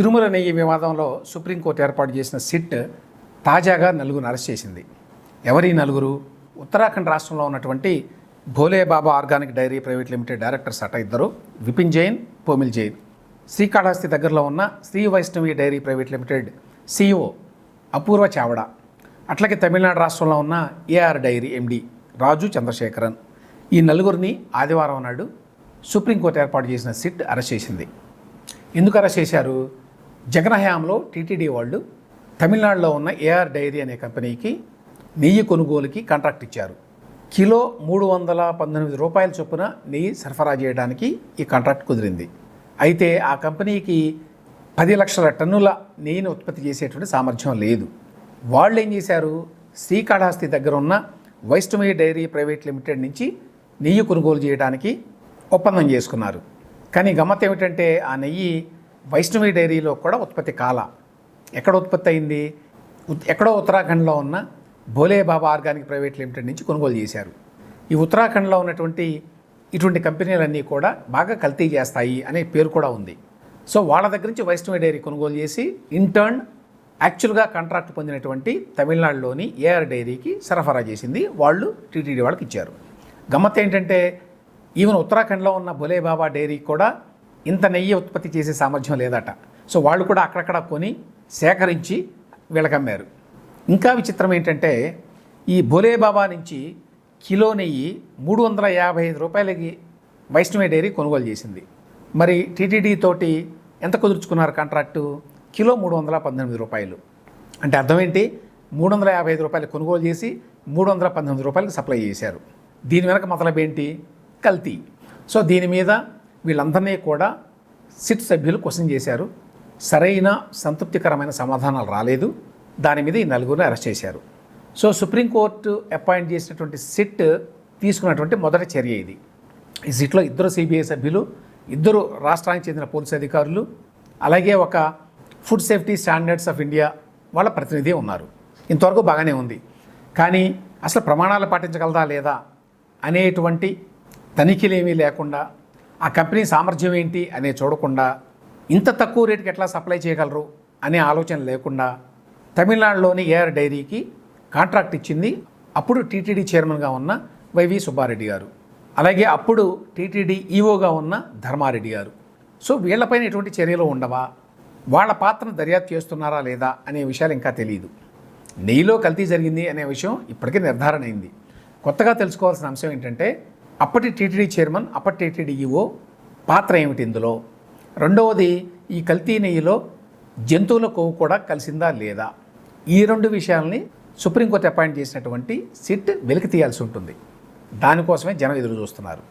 తిరుమల నెయ్యి వివాదంలో సుప్రీంకోర్టు ఏర్పాటు చేసిన సిట్ తాజాగా నలుగురిని అరెస్ట్ చేసింది. ఎవరి నలుగురు? ఉత్తరాఖండ్ రాష్ట్రంలో ఉన్నటువంటి Bhole Baba organic dairy private limited directors అట ఇద్దరు, విపిన్ జైన్, పోమిల్ జైన్. శ్రీకాళహస్తి దగ్గరలో ఉన్న Sri Vaishnavi dairy private limited CEO Apurva Chavda, అట్లాగే తమిళనాడు రాష్ట్రంలో ఉన్న AR dairy MD Raju Chandrasekaran. ఈ నలుగురిని ఆదివారం నాడు సుప్రీంకోర్టు ఏర్పాటు చేసిన సిట్ అరెస్ట్ చేసింది. ఎందుకు అరెస్ట్ చేశారు? జగన్ హయాంలో TTD వాళ్ళు తమిళనాడులో ఉన్న AR డైరీ అనే కంపెనీకి నెయ్యి కొనుగోలుకి కాంట్రాక్ట్ ఇచ్చారు. కిలో 318 రూపాయల చొప్పున నెయ్యి సరఫరా చేయడానికి ఈ కాంట్రాక్ట్ కుదిరింది. అయితే ఆ కంపెనీకి 10 లక్షల టన్నుల నెయ్యిని ఉత్పత్తి చేసేటువంటి సామర్థ్యం లేదు. వాళ్ళు ఏం చేశారు? శ్రీకాళహస్తి దగ్గర ఉన్న వైష్ణవి డైరీ ప్రైవేట్ లిమిటెడ్ నుంచి నెయ్యి కొనుగోలు చేయడానికి ఒప్పందం చేసుకున్నారు. కానీ గమ్మత్ ఏమిటంటే ఆ నెయ్యి వైష్ణవి డైరీలో కూడా ఉత్పత్తి కాల. ఎక్కడ ఉత్పత్తి అయింది? ఎక్కడో ఉత్తరాఖండ్లో ఉన్న Bhole Baba organic private limited నుంచి కొనుగోలు చేశారు. ఈ ఉత్తరాఖండ్లో ఉన్నటువంటి ఇటువంటి కంపెనీలన్నీ కూడా బాగా కల్తీ చేస్తాయి అనే పేరు కూడా ఉంది. సో వాళ్ళ దగ్గర నుంచి వైష్ణవి డైరీ కొనుగోలు చేసి ఇంటర్న్ యాక్చువల్గా కాంట్రాక్ట్ పొందినటువంటి తమిళనాడులోని AR డైరీకి సరఫరా చేసింది. వాళ్ళు TTD వాళ్ళకి ఇచ్చారు. గమ్మత్ ఏంటంటే ఈవెన్ ఉత్తరాఖండ్లో ఉన్న భోలే బాబా డైరీకి కూడా ఇంత నెయ్యి ఉత్పత్తి చేసే సామర్థ్యం లేదట. సో వాళ్ళు కూడా అక్కడక్కడ కొని సేకరించి వీళ్ళకి అమ్మారు. ఇంకా విచిత్రం ఏంటంటే ఈ భోలే బాబా నుంచి కిలో నెయ్యి 355 రూపాయలకి వైష్ణవి డైరీ కొనుగోలు చేసింది. మరి TTD తోటి ఎంత కుదుర్చుకున్నారు కాంట్రాక్టు? కిలో 318 రూపాయలు. అంటే అర్థం ఏంటి? 355 రూపాయలు కొనుగోలు చేసి 318 రూపాయలకు సప్లై చేశారు. దీని వెనక మతలబ్ ఏంటి? కల్తీ. సో దీని మీద వీళ్ళందరినీ కూడా సిట్ సభ్యులు క్వశ్చన్ చేశారు. సరైన సంతృప్తికరమైన సమాధానాలు రాలేదు. దాని మీద ఈ నలుగురిని అరెస్ట్ చేశారు. సో సుప్రీంకోర్టు అపాయింట్ చేసినటువంటి సిట్ తీసుకున్నటువంటి మొదటి చర్య ఇది. ఈ సిట్లో 2 CBI సభ్యులు, 2 రాష్ట్రానికి చెందిన పోలీసు అధికారులు, అలాగే ఒక food safety standards of India వాళ్ళ ప్రతినిధి ఉన్నారు. ఇంతవరకు బాగానే ఉంది. కానీ అసలు ప్రమాణాలు పాటించగలదా లేదా అనేటువంటి తనిఖీలు ఏమీ లేకుండా, ఆ కంపెనీ సామర్థ్యం ఏంటి అనే చూడకుండా, ఇంత తక్కువ రేటుకి ఎట్లా సప్లై చేయగలరు అనే ఆలోచన లేకుండా తమిళనాడులోని AR డైరీకి కాంట్రాక్ట్ ఇచ్చింది అప్పుడు TTD చైర్మన్గా ఉన్న వైవి సుబ్బారెడ్డి గారు, అలాగే అప్పుడు TTD EOగా ఉన్న ధర్మారెడ్డి గారు. సో వీళ్లపైన ఎటువంటి చర్యలు ఉండవా? వాళ్ళ పాత్రను దర్యాప్తు చేస్తున్నారా లేదా అనే విషయాలు ఇంకా తెలియదు. నెయ్యిలో కల్తీ జరిగింది అనే విషయం ఇప్పటికే నిర్ధారణ అయింది. కొత్తగా తెలుసుకోవాల్సిన అంశం ఏంటంటే అప్పటి TTD చైర్మన్, అప్పటి TTD EO పాత్ర ఏమిటి ఇందులో? రెండవది, ఈ కల్తీ నెయ్యిలో జంతువుల కొవ్వు కూడా కలిసిందా లేదా? ఈ 2 విషయాల్ని సుప్రీంకోర్టు అపాయింట్ చేసినటువంటి సిట్ వెలికి తీయాల్సి ఉంటుంది. దానికోసమే జనం ఎదురు చూస్తున్నారు.